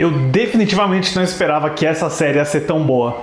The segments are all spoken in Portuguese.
Eu definitivamente não esperava que essa série ia ser tão boa.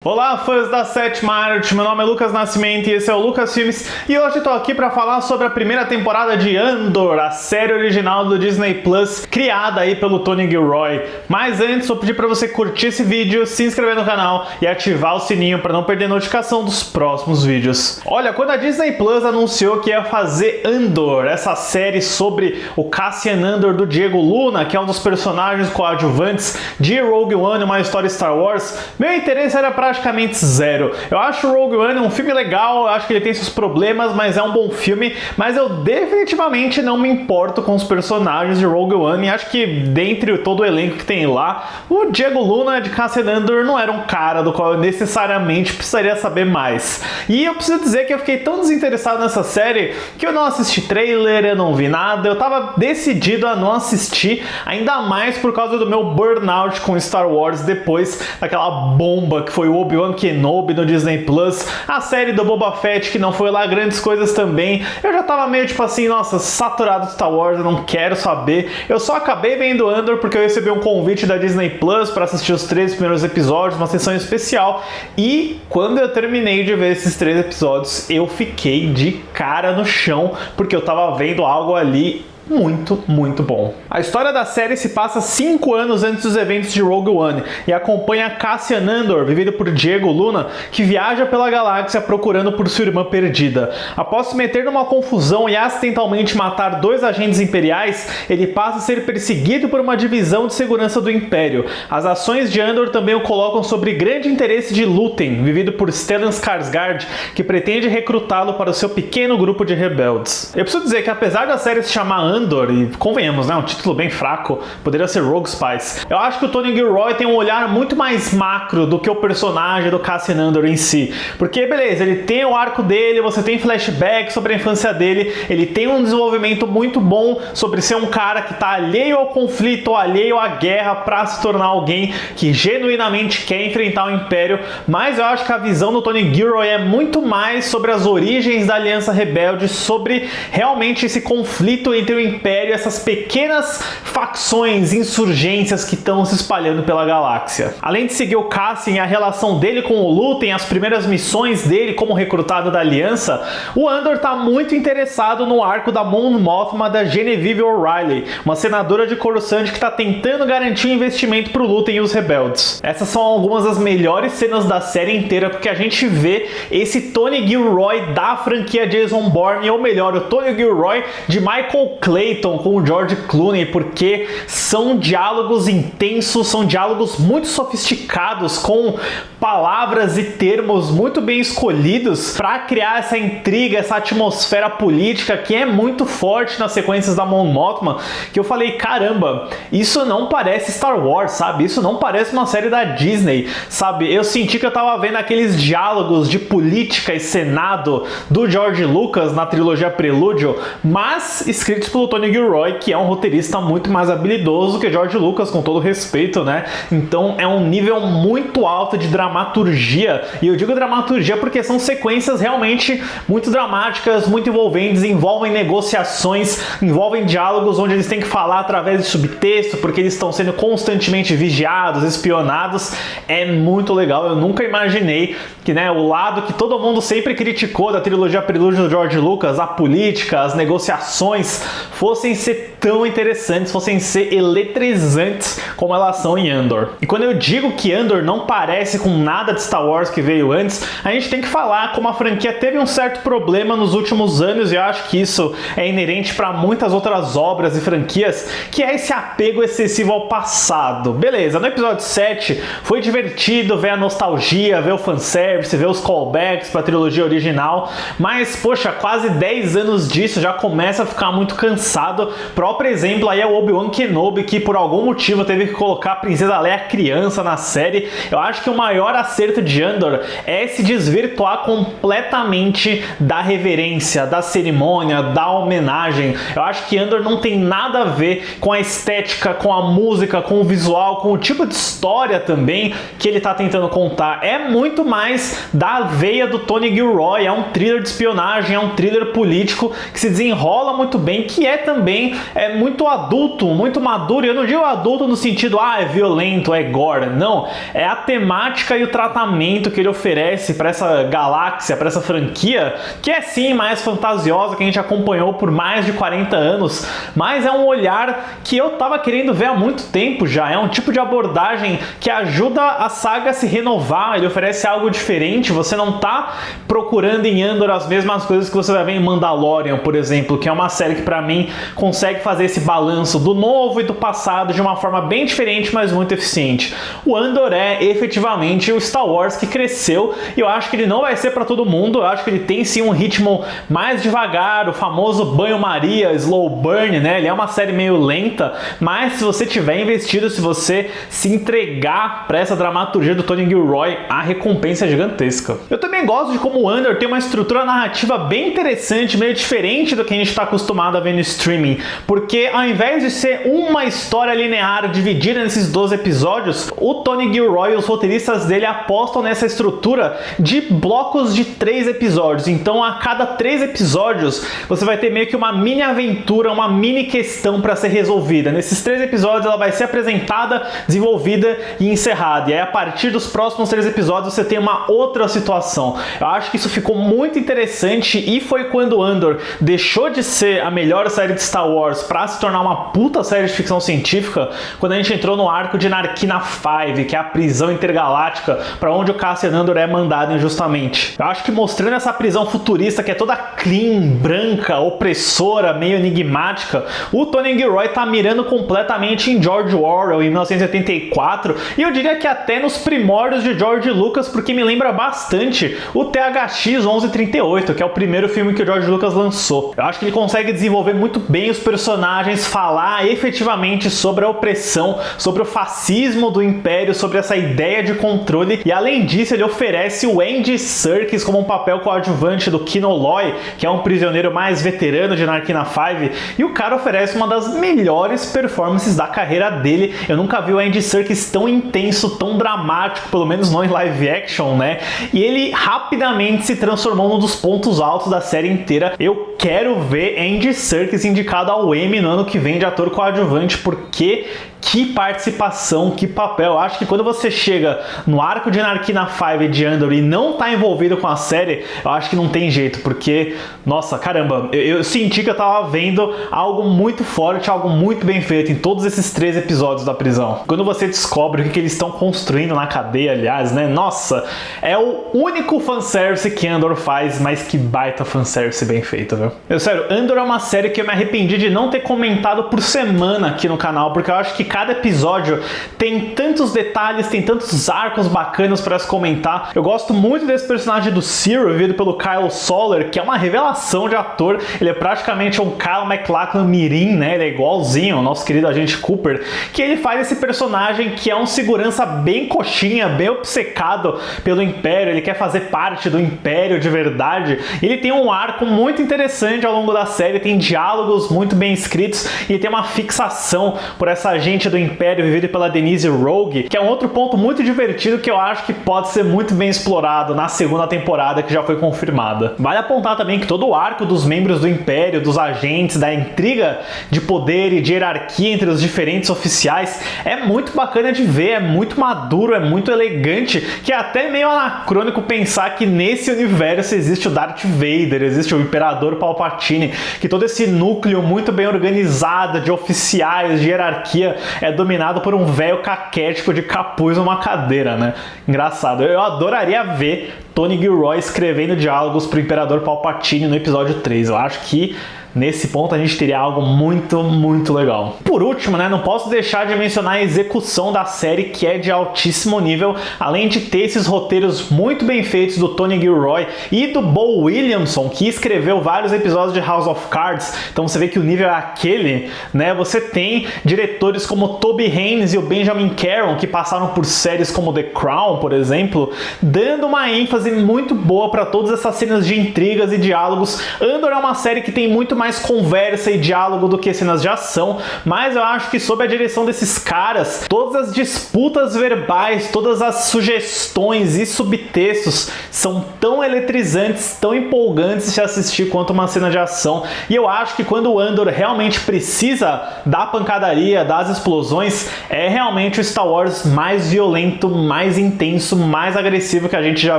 Olá, fãs da Sétima Arte, meu nome é Lucas Nascimento e esse é o Lucas Filmes e hoje estou aqui para falar sobre a primeira temporada de Andor, a série original do Disney Plus, criada aí pelo Tony Gilroy. Mas antes, vou pedir para você curtir esse vídeo, se inscrever no canal e ativar o sininho para não perder notificação dos próximos vídeos. Olha, quando a Disney Plus anunciou que ia fazer Andor, essa série sobre o Cassian Andor do Diego Luna, que é um dos personagens coadjuvantes de Rogue One, uma história Star Wars, meu interesse era praticamente zero. Eu acho Rogue One um filme legal, eu acho que ele tem seus problemas, mas é um bom filme, mas eu definitivamente não me importo com os personagens de Rogue One e acho que dentre todo o elenco que tem lá, o Diego Luna de Cassian Andor não era um cara do qual eu necessariamente precisaria saber mais. E eu preciso dizer que eu fiquei tão desinteressado nessa série que eu não assisti trailer, eu não vi nada, eu tava decidido a não assistir, ainda mais por causa do meu burnout com Star Wars depois daquela bomba que foi o Obi-Wan Kenobi no Disney Plus, a série do Boba Fett que não foi lá grandes coisas também. Eu já tava meio tipo assim, nossa, saturado de Star Wars, eu não quero saber. Eu só acabei vendo Andor porque eu recebi um convite da Disney Plus para assistir os 3 primeiros episódios, uma sessão especial, e quando eu terminei de ver esses 3 episódios, eu fiquei de cara no chão, porque eu tava vendo algo ali muito bom. A história da série se passa 5 anos antes dos eventos de Rogue One e acompanha Cassian Andor, vivido por Diego Luna, que viaja pela galáxia procurando por sua irmã perdida. Após se meter numa confusão e acidentalmente matar 2 agentes imperiais, ele passa a ser perseguido por uma divisão de segurança do Império. As ações de Andor também o colocam sobre grande interesse de Luthen, vivido por Stellan Skarsgård, que pretende recrutá-lo para o seu pequeno grupo de rebeldes. Eu preciso dizer que apesar da série se chamar Andor, e convenhamos, né, um título bem fraco, poderia ser Rogue Spice. Eu acho que o Tony Gilroy tem um olhar muito mais macro do que o personagem do Cassian Andor em si. Porque, beleza, ele tem o arco dele, você tem flashback sobre a infância dele, ele tem um desenvolvimento muito bom sobre ser um cara que tá alheio ao conflito, alheio à guerra, pra se tornar alguém que genuinamente quer enfrentar o Império, mas eu acho que a visão do Tony Gilroy é muito mais sobre as origens da Aliança Rebelde, sobre realmente esse conflito entre o Império e essas pequenas facções, insurgências que estão se espalhando pela galáxia. Além de seguir o Cassian e a relação dele com o Luthen, as primeiras missões dele como recrutado da Aliança, o Andor está muito interessado no arco da Mon Mothma da Genevieve O'Reilly, uma senadora de Coruscant que está tentando garantir um investimento para o Luthen e os rebeldes. Essas são algumas das melhores cenas da série inteira, porque a gente vê esse Tony Gilroy da franquia Jason Bourne, ou melhor, o Tony Gilroy de Michael Clayton com o George Clooney, porque são diálogos intensos, são diálogos muito sofisticados, com palavras e termos muito bem escolhidos para criar essa intriga, essa atmosfera política que é muito forte nas sequências da Mon Mothma, que eu falei, caramba, isso não parece Star Wars, sabe? Isso não parece uma série da Disney, sabe? Eu senti que eu tava vendo aqueles diálogos de política e senado do George Lucas na trilogia Prelúdio, mas escritos pelo Tony Gilroy, que é um roteirista muito mais habilidoso que George Lucas, com todo respeito, né? Então é um nível muito alto de dramaturgia, e eu digo dramaturgia porque são sequências realmente muito dramáticas, muito envolventes, envolvem negociações, envolvem diálogos onde eles têm que falar através de subtexto, porque eles estão sendo constantemente vigiados, espionados. É muito legal, eu nunca imaginei que, né, o lado que todo mundo sempre criticou da trilogia Prelúdio do George Lucas, a política, as negociações, fossem ser tão interessantes, fossem ser eletrizantes como elas são em Andor. E quando eu digo que Andor não parece com nada de Star Wars que veio antes, a gente tem que falar como a franquia teve um certo problema nos últimos anos, e eu acho que isso é inerente para muitas outras obras e franquias, que é esse apego excessivo ao passado. Beleza, no episódio 7 foi divertido ver a nostalgia, ver o fanservice, ver os callbacks para a trilogia original, mas poxa, quase 10 anos disso já começa a ficar muito cansado cansado. Próprio exemplo aí é o Obi-Wan Kenobi, que por algum motivo teve que colocar a Princesa Leia criança na série. Eu acho que o maior acerto de Andor é se desvirtuar completamente da reverência, da cerimônia, da homenagem. Eu acho que Andor não tem nada a ver com a estética, com a música, com o visual, com o tipo de história também que ele tá tentando contar. É muito mais da veia do Tony Gilroy, é um thriller de espionagem, é um thriller político que se desenrola muito bem, que é também muito adulto, muito maduro. Eu não digo adulto no sentido, é violento, é gore, não. É a temática e o tratamento que ele oferece para essa galáxia, para essa franquia, que é sim mais fantasiosa, que a gente acompanhou por mais de 40 anos, mas é um olhar que eu tava querendo ver há muito tempo já. É um tipo de abordagem que ajuda a saga a se renovar, ele oferece algo diferente. Você não tá procurando em Andor as mesmas coisas que você vai ver em Mandalorian, por exemplo, que é uma série que pra mim consegue fazer esse balanço do novo e do passado de uma forma bem diferente, mas muito eficiente. O Andor é efetivamente o Star Wars que cresceu, e eu acho que ele não vai ser pra todo mundo. Eu acho que ele tem sim um ritmo mais devagar, o famoso banho-maria, slow burn, né? Ele é uma série meio lenta, mas se você tiver investido, se você se entregar pra essa dramaturgia do Tony Gilroy, a recompensa é gigantesca. Eu também gosto de como o Andor tem uma estrutura narrativa bem interessante, meio diferente do que a gente está acostumado a ver no streaming, porque ao invés de ser uma história linear dividida nesses 12 episódios, o Tony Gilroy e os roteiristas dele apostam nessa estrutura de blocos de 3 episódios. Então a cada 3 episódios você vai ter meio que uma mini aventura, uma mini questão para ser resolvida. Nesses 3 episódios ela vai ser apresentada, desenvolvida e encerrada, e aí a partir dos próximos 3 episódios você tem uma outra situação. Eu acho que isso ficou muito interessante, e foi quando Andor deixou de ser a melhor série de Star Wars para se tornar uma puta série de ficção científica, quando a gente entrou no arco de Narkina 5, que é a prisão intergaláctica para onde o Cassian Andor é mandado injustamente. Eu acho que mostrando essa prisão futurista que é toda clean, branca, opressora, meio enigmática, o Tony Gilroy tá mirando completamente em George Orwell em 1984, e eu diria que até nos primórdios de George Lucas, porque me lembra bastante o THX 1138, que é o primeiro filme que o George Lucas lançou. Eu acho que ele consegue desenvolver muito bem os personagens, falar efetivamente sobre a opressão, sobre o fascismo do Império, sobre essa ideia de controle, e além disso ele oferece o Andy Serkis como um papel coadjuvante do Kino Loy, que é um prisioneiro mais veterano de Narkina 5, e o cara oferece uma das melhores performances da carreira dele. Eu nunca vi o Andy Serkis tão intenso, tão dramático, pelo menos não em live action, né? E ele rapidamente se transformou num dos pontos altos da série inteira. Eu quero ver Andy Serkis indicado ao Emmy no ano que vem de ator coadjuvante, porque que participação, que papel. Eu acho que quando você chega no arco de Narkina 5 de Andor e não tá envolvido com a série, eu acho que não tem jeito, porque, nossa, caramba, eu senti que eu tava vendo algo muito forte, algo muito bem feito em todos esses 3 episódios da prisão. Quando você descobre o que eles estão construindo na cadeia, aliás, né, nossa, é o único fanservice que Andor faz, mas que baita fanservice bem feito, viu? Sério, Andor é uma série que eu me arrependi de não ter comentado por semana aqui no canal, porque eu acho que cada episódio tem tantos detalhes, tem tantos arcos bacanas para se comentar. Eu gosto muito desse personagem do Cyril, vivido pelo Kyle Soller, que é uma revelação de ator. Ele é praticamente um Kyle MacLachlan mirim, né? Ele é igualzinho ao nosso querido agente Cooper, que ele faz esse personagem que é um segurança bem coxinha, bem obcecado pelo Império. Ele quer fazer parte do Império de verdade. Ele tem um arco muito interessante ao longo da série, tem diálogos muito bem escritos e tem uma fixação por essa agente do Império vivida pela Denise Rogue, que é um outro ponto muito divertido que eu acho que pode ser muito bem explorado na segunda temporada, que já foi confirmada. Vale apontar também que todo o arco dos membros do Império, dos agentes, da intriga de poder e de hierarquia entre os diferentes oficiais é muito bacana de ver, é muito maduro, é muito elegante, que é até meio anacrônico pensar que nesse universo existe o Darth Vader, existe o Imperador Palpatine, que todo esse núcleo muito bem organizado de oficiais, de hierarquia, é dominado por um velho caquético de capuz numa cadeira, né? Engraçado. Eu adoraria ver Tony Gilroy escrevendo diálogos pro Imperador Palpatine no episódio 3. Eu acho que nesse ponto a gente teria algo muito, muito legal. Por último, né, não posso deixar de mencionar a execução da série, que é de altíssimo nível, além de ter esses roteiros muito bem feitos do Tony Gilroy e do Bo Williamson, que escreveu vários episódios de House of Cards. Então você vê que o nível é aquele, né? Você tem diretores como Toby Haynes e o Benjamin Caron, que passaram por séries como The Crown, por exemplo, dando uma ênfase muito boa para todas essas cenas de intrigas e diálogos. Andor é uma série que tem muito mais conversa e diálogo do que cenas de ação, mas eu acho que sob a direção desses caras, todas as disputas verbais, todas as sugestões e subtextos são tão eletrizantes, tão empolgantes de se assistir quanto uma cena de ação. E eu acho que quando o Andor realmente precisa da pancadaria, das explosões, é realmente o Star Wars mais violento, mais intenso, mais agressivo que a gente já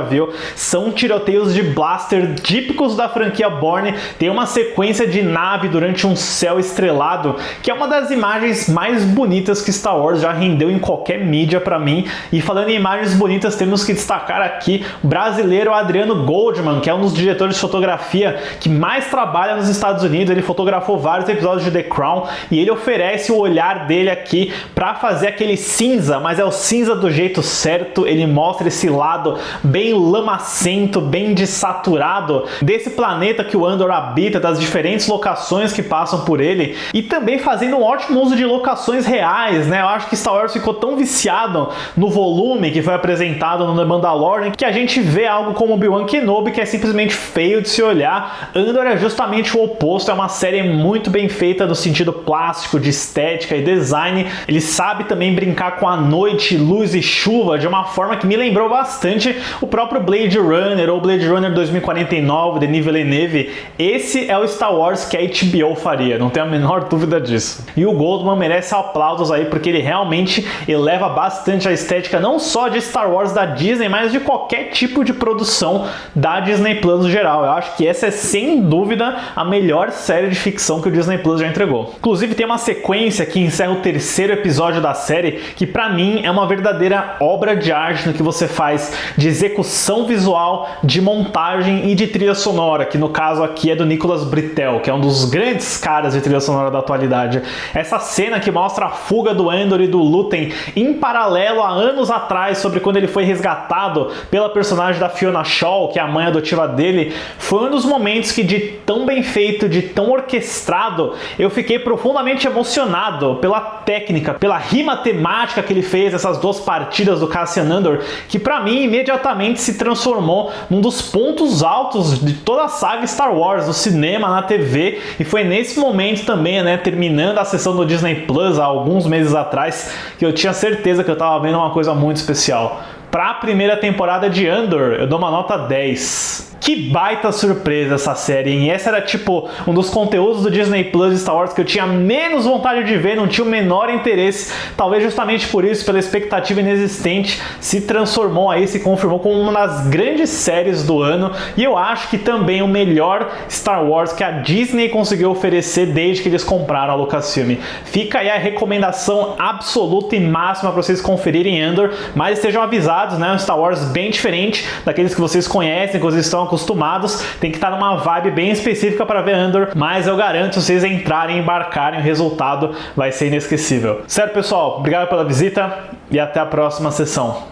viu. São tiroteios de blaster típicos da franquia Bourne. Tem uma sequência de nave durante um céu estrelado, que é uma das imagens mais bonitas que Star Wars já rendeu em qualquer mídia para mim. E falando em imagens bonitas, temos que destacar aqui o brasileiro Adriano Goldman, que é um dos diretores de fotografia que mais trabalha nos Estados Unidos. Ele fotografou vários episódios de The Crown e ele oferece o olhar dele aqui para fazer aquele cinza, mas é o cinza do jeito certo. Ele mostra esse lado bem lamacento, bem desaturado desse planeta que o Andor habita, das diferentes locações que passam por ele, e também fazendo um ótimo uso de locações reais, né? Eu acho que Star Wars ficou tão viciado no volume que foi apresentado no The Mandalorian que a gente vê algo como Obi-Wan Kenobi que é simplesmente feio de se olhar. Andor é justamente o oposto, é uma série muito bem feita no sentido plástico, de estética e design. Ele sabe também brincar com a noite, luz e chuva de uma forma que me lembrou bastante o próprio Blade Runner ou Blade Runner 2049, Denis Villeneuve. Esse é o Star Wars que a HBO faria, não tenho a menor dúvida disso. E o Goldman merece aplausos aí, porque ele realmente eleva bastante a estética não só de Star Wars da Disney, mas de qualquer tipo de produção da Disney Plus no geral. Eu acho que essa é sem dúvida a melhor série de ficção que o Disney Plus já entregou. Inclusive tem uma sequência que encerra o terceiro episódio da série, que pra mim é uma verdadeira obra de arte no que você faz de execução visual, de montagem e de trilha sonora, que no caso aqui é do Nicholas Britell, que é um dos grandes caras de trilha sonora da atualidade. Essa cena que mostra a fuga do Andor e do Luthen em paralelo a anos atrás, sobre quando ele foi resgatado pela personagem da Fiona Shaw, que é a mãe adotiva dele, foi um dos momentos que, de tão bem feito, de tão orquestrado, eu fiquei profundamente emocionado pela técnica, pela rima temática que ele fez, essas duas partidas do Cassian Andor, que pra mim imediatamente se transformou num dos pontos altos de toda a saga Star Wars, no cinema, na TV. E foi nesse momento também, né, terminando a sessão do Disney Plus há alguns meses atrás, que eu tinha certeza que eu tava vendo uma coisa muito especial. Pra primeira temporada de Andor, eu dou uma nota 10. Que baita surpresa essa série, hein? Essa era tipo um dos conteúdos do Disney Plus de Star Wars que eu tinha menos vontade de ver, não tinha o menor interesse. Talvez justamente por isso, pela expectativa inexistente, se transformou aí, se confirmou como uma das grandes séries do ano. E eu acho que também o melhor Star Wars que a Disney conseguiu oferecer desde que eles compraram a Lucasfilm. Fica aí a recomendação absoluta e máxima para vocês conferirem Andor, mas estejam avisados, né? Um Star Wars bem diferente daqueles que vocês conhecem, que vocês estão acostumados, tem que estar numa vibe bem específica para ver Andor, mas eu garanto, se vocês entrarem e embarcarem, o resultado vai ser inesquecível. Certo, pessoal? Obrigado pela visita e até a próxima sessão.